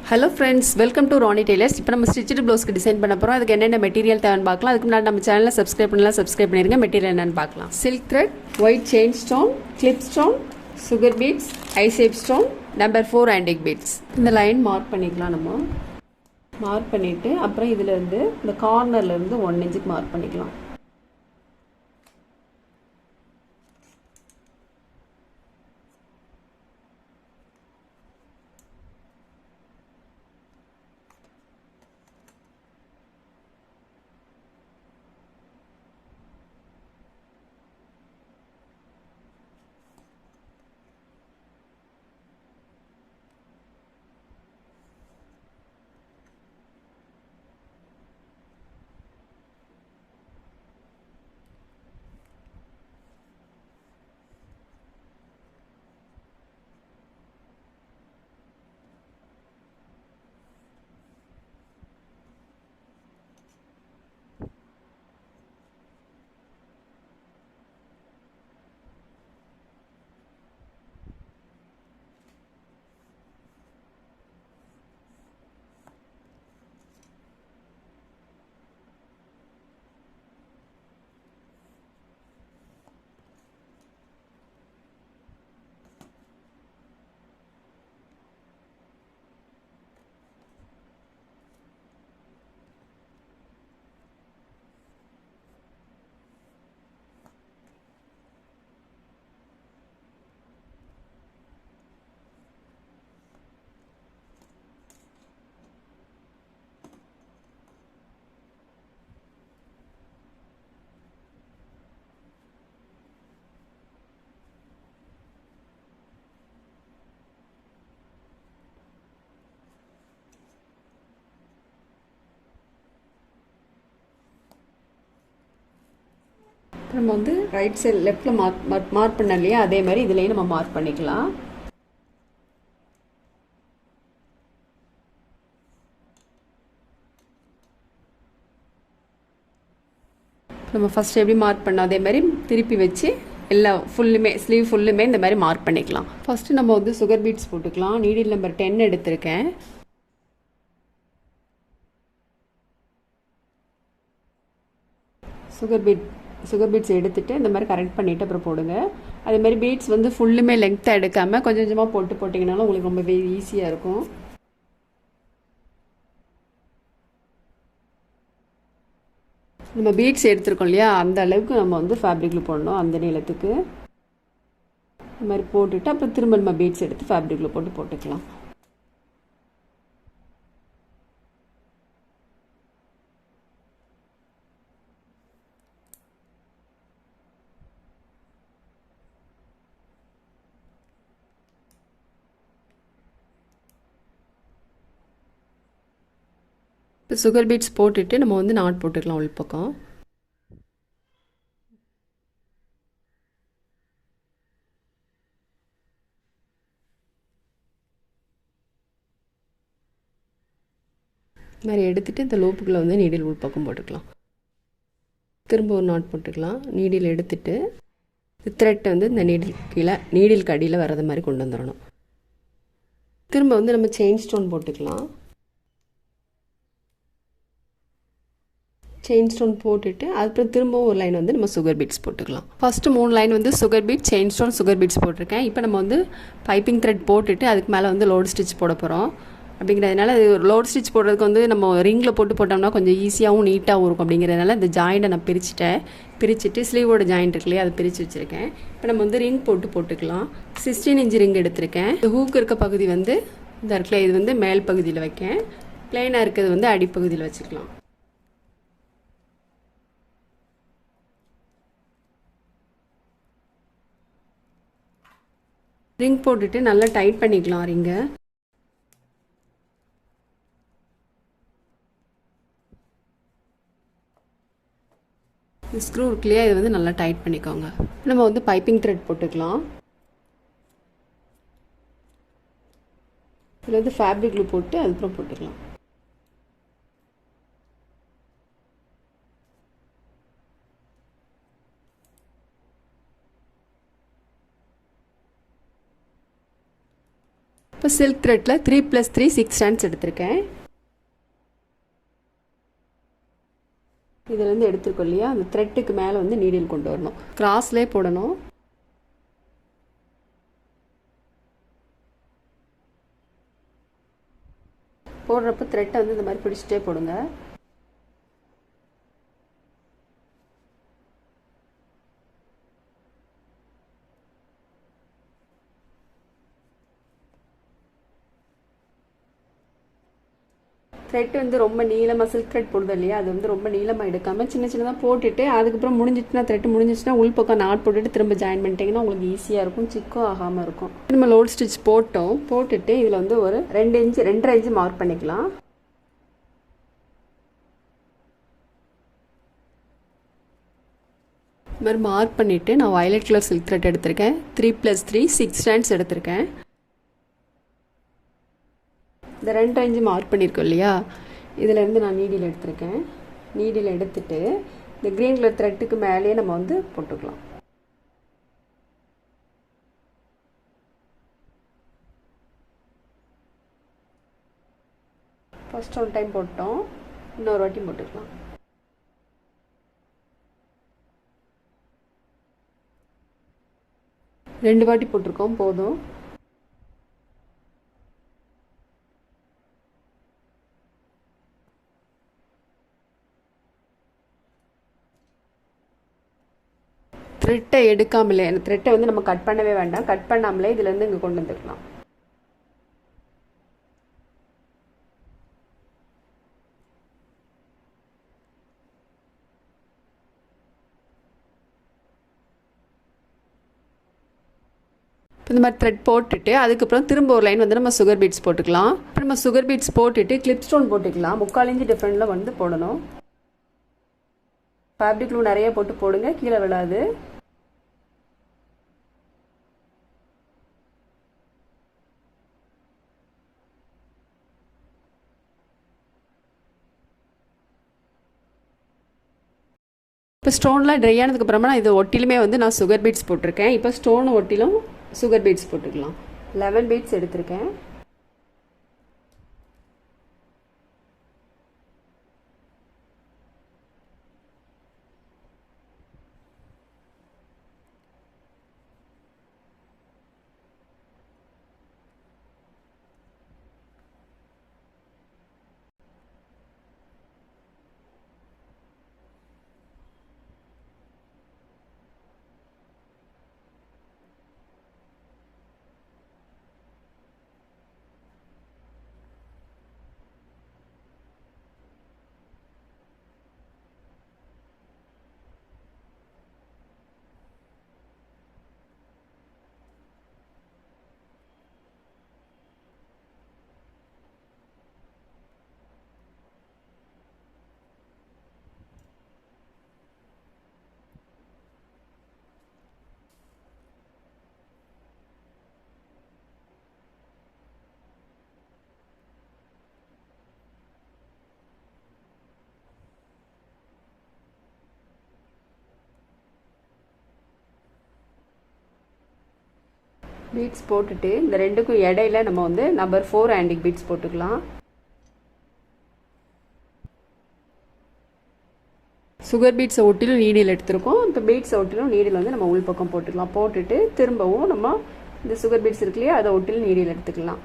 Hello friends, welcome to Ronnie Tailors. இப்போ நம்ம stitched ப்ளவுஸ்க்கு design பண்ண போகிறோம். அதுக்கு என்னென்ன மெட்டீரியல் தேவைன்னு பார்க்கலாம். அதுக்கு முன்னாடி நம்ம சேனலை சப்ஸ்கிரைப் பண்ணிடுங்க. மெட்டீரியல் என்னென்னு பார்க்கலாம். Silk thread, white chain stone, clip stone, sugar beads, I shape stone, number 4 antique beads. இந்த லைன் மார்க் பண்ணிக்கலாம். நம்ம மார்க் பண்ணிவிட்டு அப்புறம் இதிலேருந்து இந்த கார்னர்லேருந்து 1 இன்ச்சுக்கு மார்க் பண்ணிக்கலாம். நம்ம வந்து ரைட் சைடு லெஃப்டில் மார்க் பண்ண இல்லையா, அதே மாதிரி இதுலேயும் நம்ம மார்க் பண்ணிக்கலாம். நம்ம ஃபஸ்ட் எப்படி மார்க் பண்ணோம் அதே மாதிரி திருப்பி வச்சு எல்லா ஃபுல்லுமே ஸ்லீவ் ஃபுல்லுமே இந்த மாதிரி மார்க் பண்ணிக்கலாம். ஃபஸ்ட்டு நம்ம வந்து சுகர் பீட்ஸ் போட்டுக்கலாம். நீடில் நம்பர் 10 எடுத்திருக்கேன். சுகர் பீட்ஸ் எடுத்துகிட்டு இந்த மாதிரி கரெக்ட் பண்ணிவிட்டு அப்புறம் போடுங்க. அதே மாதிரி பீட்ஸ் வந்து ஃபுல்லுமே லெங்க்த்தாக எடுக்காமல் கொஞ்சம் கொஞ்சமாக போட்டிங்கனாலும் உங்களுக்கு ரொம்பவே ஈஸியாக இருக்கும். நம்ம பீட்ஸ் எடுத்துருக்கோம் இல்லையா, அந்த அளவுக்கு நம்ம வந்து ஃபேப்ரிக்கில் போடணும். அந்த நீளத்துக்கு இந்த மாதிரி போட்டுட்டு அப்புறம் திரும்ப நம்ம பீட்ஸ் எடுத்து ஃபேப்ரிக்கில் போட்டுக்கலாம். இப்போ சுகர் பீட்ஸ் போட்டுட்டு நம்ம வந்து நாட் போட்டுக்கலாம் உள் பக்கம். இது மாதிரி எடுத்துகிட்டு இந்த லோப்புக்குள்ளே வந்து நீடில் உள் பக்கம் போட்டுக்கலாம். திரும்ப ஒரு நாட் போட்டுக்கலாம். நீடில் எடுத்துகிட்டு த்ரெட் வந்து இந்த நீடில் கடியில் வர்றது மாதிரி கொண்டு வந்துடணும். திரும்ப வந்து நம்ம செயின் ஸ்டோன் போட்டுக்கலாம். செயின் ஸ்டோன் போட்டுட்டு அதுக்கப்புறம் திரும்பவும் ஒரு லைன் வந்து நம்ம சுகர் பீட்ஸ் போட்டுக்கலாம். ஃபஸ்ட்டு 3 லைன் வந்து sugar bead, chain stone, sugar beads போட்டிருக்கேன். இப்போ நம்ம வந்து பைப்பிங் த்ரெட் போட்டுட்டு அதுக்கு மேலே வந்து லோடு ஸ்டிச் போட போகிறோம். அப்படிங்கிறதுனால அது லோட் ஸ்டிச் போடுறதுக்கு வந்து நம்ம ரிங்கில் போட்டோம்னா கொஞ்சம் ஈஸியாகவும் நீட்டாகவும் இருக்கும். அப்படிங்கிறதுனால இந்த ஜாயிண்ட்டை நான் பிரிச்சுட்டு ஸ்லீவோட ஜாயிண்ட் இருக்கு இல்லையா, அதை பிரித்து வச்சுருக்கேன். இப்போ நம்ம வந்து ரிங் போட்டுக்கலாம். 16 இன்ச் ரிங் எடுத்திருக்கேன். இந்த ஹூக் இருக்க பகுதி வந்து இந்த இடத்துல இது வந்து மேல் பகுதியில் வைக்கேன். பிளெயினாக இருக்கிறது வந்து அடிப்பகுதியில் வச்சுக்கலாம். ரிங் போட்டுட்டு நல்லா டைட் பண்ணிக்கலாம் ரிங்கை. ஸ்க்ரூ இருக்கு இல்லையா, இது வந்து நல்லா டைட் பண்ணிக்கோங்க. நம்ம வந்து பைப்பிங் த்ரெட் போட்டுக்கலாம். இதில் வந்து ஃபேப்ரிக் க்ளூ போட்டு அதுக்கப்புறம் போட்டுக்கலாம். இப்போ இப்போ சில்க் த்ரெட்டில் 3+3 6 ஸ்டாண்ட்ஸ் எடுத்திருக்கேன். இதுலேருந்து எடுத்துருக்கோம் இல்லையா, அந்த த்ரெட்டுக்கு மேலே வந்து நீடில் கொண்டு வரணும். கிராஸ்லேயே போடணும். போடுறப்ப த்ரெட்டை வந்து இந்த மாதிரி பிடிச்சிட்டே போடுங்க. த்ரெட் வந்து ரொம்ப நீளமாக சில்க் த்ரெட் போடுது இல்லையா, அது வந்து ரொம்ப நீளமாக எடுக்காமல் சின்ன சின்னதாக போட்டுட்டு அதுக்கப்புறம் முடிஞ்சிட்டுனா த்ரெட் முடிஞ்சிச்சுன்னா உள்பக்கம் நாட் போட்டுட்டு திரும்ப ஜாயின் பண்ணிட்டீங்கன்னா உங்களுக்கு ஈஸியாக இருக்கும், சிக்கும் ஆகாமல் இருக்கும். நம்ம லோட் ஸ்டிச் போட்டுட்டு இதில் வந்து ஒரு 2 இன்ச்சு 2.5 இன்ச்சு மார்க் பண்ணிக்கலாம். இது மாதிரி மார்க் பண்ணிவிட்டு நான் வயலட் கலர் சில்க் த்ரெட் எடுத்திருக்கேன். 3+3 6 ஸ்டாண்ட்ஸ் எடுத்திருக்கேன். இந்த 2 இன்ச்சு மார்க் பண்ணியிருக்கோம் இல்லையா, இதிலேருந்து நான் நீடில் எடுத்திருக்கேன். நீடில் எடுத்துட்டு இந்த க்ரீன் கலர் த்ரெட்டுக்கு மேலேயே நம்ம வந்து போட்டுக்கலாம். ஃபர்ஸ்ட் ஒரு டைம் போட்டோம், இன்னொரு வாட்டி போட்டுக்கலாம். ரெண்டு வாட்டி போட்டிருக்கோம், போதும். த்ரெட்டை எடுக்காமலே, அந்த த்ரெட்டை வந்து நம்ம கட் பண்ணவே வேண்டாம், கட் பண்ணாமலே இதுலேருந்து இங்கே கொண்டு வந்துக்கலாம். இந்த மாதிரி த்ரெட் போட்டுட்டு அதுக்கப்புறம் திரும்ப ஒரு லைன் வந்து நம்ம சுகர் பீட்ஸ் போட்டுக்கலாம். இப்போ நம்ம சுகர் பீட்ஸ் போட்டுட்டு கிளிப் ஸ்டோன் போட்டுக்கலாம். 3/4 இன்ச்சு டிஃப்ரெண்டில் வந்து போடணும். ஃபேப்ரிக் க்ளூ நிறைய போட்டு போடுங்க, கீழே விழாது. இப்போ ஸ்டோன்லாம் ட்ரை ஆனதுக்கப்புறமா நான் இது ஒட்டிலுமே வந்து நான் சுகர் பீட்ஸ் போட்டிருக்கேன். இப்போ ஸ்டோன் ஒட்டிலும் சுகர் பீட்ஸ் போட்டுக்கலாம். 11 பீட்ஸ் எடுத்திருக்கேன். பீட்ஸ் போட்டுட்டு இந்த ரெண்டுக்கும் இடையில நம்ம வந்து நம்பர் 4 ஆன்டிக் பீட்ஸ் போட்டுக்கலாம். சுகர் பீட்ஸை ஒட்டிலும் நீடில் எடுத்திருக்கோம். இப்போ பீட்ஸை ஒட்டிலும் நீடில் வந்து நம்ம உள் பக்கம் போட்டுக்கலாம். போட்டுட்டு திரும்பவும் நம்ம இந்த சுகர் பீட்ஸ் இருக்கு இல்லையா, அதை ஒட்டிலும் நீடில் எடுத்துக்கலாம்.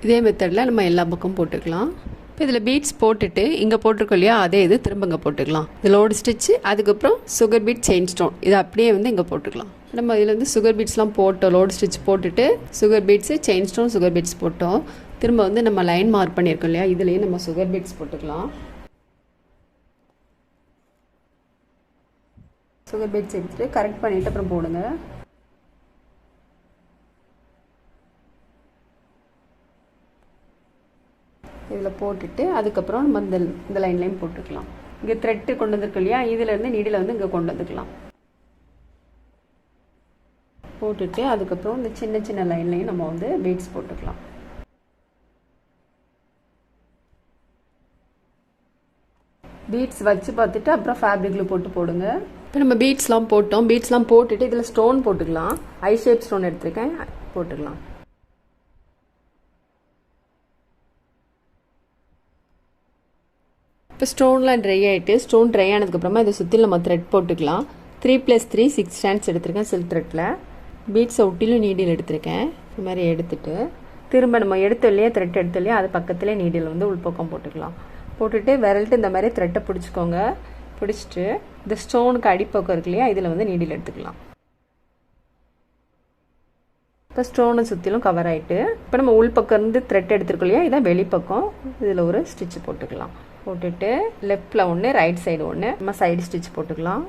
இதே மெத்தடில் நம்ம எல்லா பக்கம் போட்டுக்கலாம். இப்போ இதில் பீட்ஸ் போட்டுட்டு இங்கே போட்டிருக்கோம் இல்லையா, அதே இது திரும்ப இங்கே போட்டுக்கலாம். இது லோடு ஸ்டிச்சு, அதுக்கப்புறம் சுகர் பீட் செயின் ஸ்டோன், இது அப்படியே வந்து இங்கே போட்டுக்கலாம். நம்ம இதில் வந்து சுகர் பீட்ஸ்லாம் போட்டோம், லோடு ஸ்டிச் போட்டுட்டு sugar beads chain stone sugar beads போட்டோம். திரும்ப வந்து நம்ம லைன் மார்க் பண்ணியிருக்கோம் இல்லையா, இதுலேயும் நம்ம சுகர் பீட்ஸ் போட்டுக்கலாம். சுகர் பீட்ஸ் எடுத்துகிட்டு கரெக்ட் பண்ணிவிட்டு அப்புறம் போடுங்க. இதில் போட்டுட்டு அதுக்கப்புறம் நம்ம இந்த லைன்லையும் போட்டுக்கலாம். இங்கே த்ரெட்டு கொண்டு வந்துருக்கு இல்லையா, இதிலேருந்து நீடில் வந்து இங்கே கொண்டு வந்துக்கலாம். போட்டுட்டு அதுக்கப்புறம் இந்த சின்ன சின்ன லைன்லையும் நம்ம வந்து பீட்ஸ் போட்டுக்கலாம். பீட்ஸ் வச்சு பார்த்துட்டு அப்புறம் ஃபேப்ரிக்கில் போட்டு போடுங்க. இப்போ நம்ம பீட்ஸ்லாம் போட்டோம். பீட்ஸ்லாம் போட்டுட்டு இதில் ஸ்டோன் போட்டுக்கலாம். ஐ ஷேப் ஸ்டோன் எடுத்துருக்கேன், போட்டுக்கலாம். இப்போ ஸ்டோன்லாம் ட்ரை ஆகிட்டு, ஸ்டோன் ட்ரை ஆனதுக்கப்புறமா இதை சுற்றி நம்ம த்ரெட் போட்டுக்கலாம். 3+3 6 ஸ்டாண்ட்ஸ் எடுத்திருக்கேன் சில்க் த்ரெட்டில். பீட்ஸை ஒட்டிலும் நீடில் எடுத்திருக்கேன். இது மாதிரி எடுத்துட்டு திரும்ப நம்ம எடுத்து இல்லையா த்ரெட் எடுத்து இல்லையா அது பக்கத்துலேயே நீடில் வந்து உள்பக்கம் போட்டுக்கலாம். போட்டுட்டு விரல்ட்டு இந்த மாதிரி த்ரெட்டை பிடிச்சிக்கோங்க. பிடிச்சிட்டு இந்த ஸ்டோனுக்கு அடிப்பக்கம் இருக்கு இல்லையா இதில் வந்து நீடில் எடுத்துக்கலாம். இப்போ ஸ்டோனை சுற்றிலும் கவர் ஆகிட்டு இப்போ நம்ம உள்பக்கம் இருந்து த்ரெட் எடுத்துருக்கோம் இல்லையா இதான் வெளிப்பக்கம். இதில் ஒரு ஸ்டிச் போட்டுக்கலாம். போட்டுட்டு லெஃப்டில் ஒன்று ரைட் சைடு ஒன்று நம்ம சைடு ஸ்டிச் போட்டுக்கலாம்.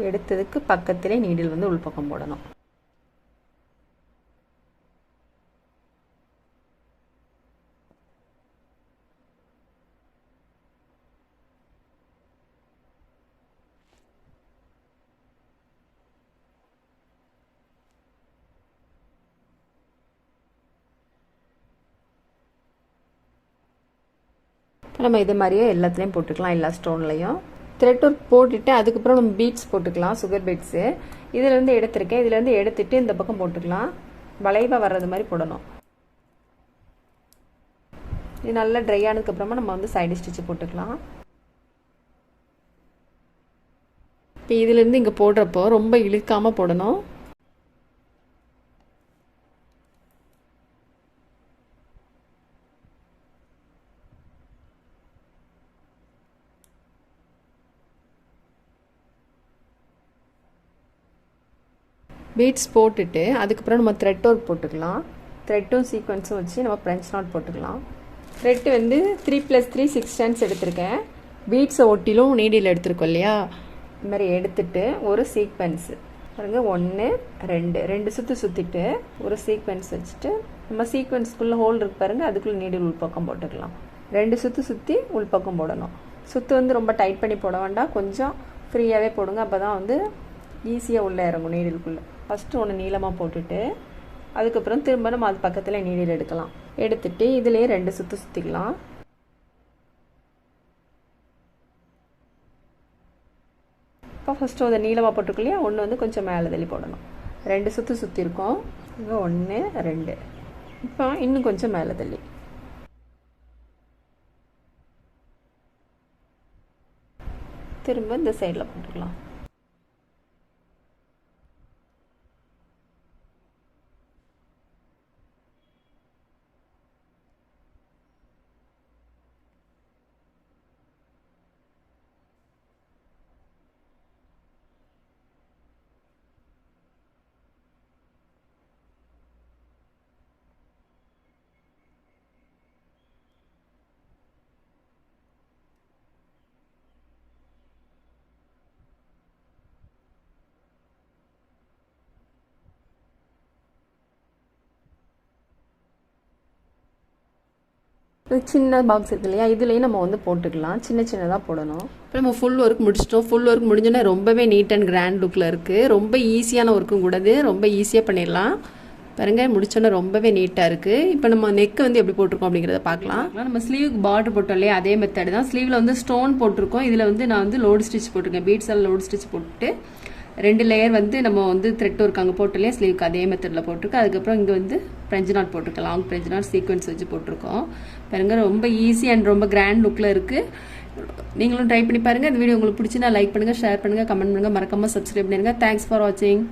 எடுத்ததுக்கு பக்கத்திலே நீடில் வந்து உள்பக்கம் போடணும். நம்ம இதே மாதிரியே எல்லாத்துலேயும் போட்டுக்கலாம். எல்லா ஸ்டோன்லையும் த்ரெட் ஒர்க் போட்டுட்டு அதுக்கப்புறம் நம்ம பீட்ஸ் போட்டுக்கலாம். சுகர் பீட்ஸு இதிலேருந்து எடுத்திருக்கேன். இதிலேருந்து எடுத்துட்டு இந்த பக்கம் போட்டுக்கலாம். வளைவாக வர்றது மாதிரி போடணும். இது நல்லா ட்ரை ஆனதுக்கப்புறமா நம்ம வந்து சைடு ஸ்டிச்சு போட்டுக்கலாம். இப்போ இதிலேருந்து இங்கே போடுறப்போ ரொம்ப இழுக்காமல் போடணும். பீட்ஸ் போட்டுட்டு அதுக்கப்புறம் நம்ம த்ரெட் ஒர்க் போட்டுக்கலாம். த்ரெட்டும் சீக்வன்ஸும் வச்சு நம்ம ஃப்ரெஞ்ச் நாட் போட்டுக்கலாம். த்ரெட்டு வந்து 3+3 6 ஸ்டாண்ட்ஸ் எடுத்திருக்கேன். பீட்ஸை ஒட்டிலும் நீடில் எடுத்துருக்கோம் இல்லையா இது மாதிரி எடுத்துட்டு ஒரு சீக்வன்ஸு பாருங்க 1 2 சுற்றிட்டு ஒரு சீக்வன்ஸ் வச்சுட்டு நம்ம சீக்வன்ஸ்க்குள்ளே ஹோல் இருக்கு பாருங்கள் அதுக்குள்ளே நீடில் உள்பக்கம் போட்டுக்கலாம். 2 சுற்றி உள்பக்கம் போடணும். சுற்று வந்து ரொம்ப டைட் பண்ணி போட வேண்டாம், கொஞ்சம் ஃப்ரீயாகவே போடுங்க. அப்போ தான் வந்து ஈஸியாக உள்ளே இறங்கும் நீடிலுக்குள்ளே. ஃபஸ்ட்டு ஒன்று நீளமாக போட்டுட்டு அதுக்கப்புறம் திரும்ப நம்ம அது பக்கத்தில் நீடில் எடுக்கலாம். எடுத்துட்டு இதுலேயே 2 சுற்றிக்கலாம். இப்போ ஃபஸ்ட்டு அதை நீளமாக போட்டுக்கலையா ஒன்று வந்து கொஞ்சம் மேலே தள்ளி போடணும். 2 சுற்றிருக்கோம். இங்கே 1 2 இப்போ இன்னும் கொஞ்சம் மேலே தள்ளி திரும்ப இந்த சைடில் போட்டுக்கலாம். சின்ன பாக்ஸ் இருக்கு இல்லையா இதுலேயும் நம்ம வந்து போட்டுக்கலாம். சின்னதாக போடணும். இப்போ நம்ம ஃபுல் ஒர்க் முடிச்சிட்டோம். ஃபுல் ஒர்க் முடிஞ்சோன்னா ரொம்பவே நீட் அண்ட் கிராண்ட் லுக்கில் இருக்குது. ரொம்ப ஈஸியான ஒர்க்கும் கூடது, ரொம்ப ஈஸியாக பண்ணிடலாம். பாருங்க முடிச்சோன்னா ரொம்பவே நீட்டாக இருக்குது. இப்போ நம்ம நெக் வந்து எப்படி போட்டிருக்கோம் அப்படிங்கிறத பார்க்கலாம். நம்ம ஸ்லீவுக்கு பார்டர் போட்டோம் இல்லையா அதே மெத்தட் தான். ஸ்லீவில் வந்து ஸ்டோன் போட்டிருக்கோம். இதில் வந்து நான் வந்து லோடு ஸ்டிச் போட்டிருக்கேன். பீட்ஸால் லோடு ஸ்டிச் போட்டு 2 லேயர் வந்து நம்ம வந்து த்ரெட் ஒர்க் அங்கே போட்டு இல்லையா ஸ்லீவுக்கு அதே மெத்தடில் போட்டிருக்கோம். அதுக்கப்புறம் இங்கே வந்து ஃப்ரெஞ்ச் நாட் போட்டிருக்கோம். லாங் ஃப்ரெஞ்ச் நாட் சீக்வன்ஸ் வச்சு போட்டிருக்கோம். பாருங்க ரொம்ப ஈஸி அண்ட் ரொம்ப கிராண்ட் லுக்கில் இருக்குது. நீங்களும் ட்ரை பண்ணி பாருங்கள். இந்த வீடியோ உங்களுக்கு பிடிச்சினா லைக் பண்ணுங்கள், ஷேர் பண்ணுங்கள், கமெண்ட் பண்ணுங்கள், மறக்காமல் சப்ஸ்கிரைப் பண்ணிடுங்க. தேங்க்ஸ் ஃபார் வாட்சிங்.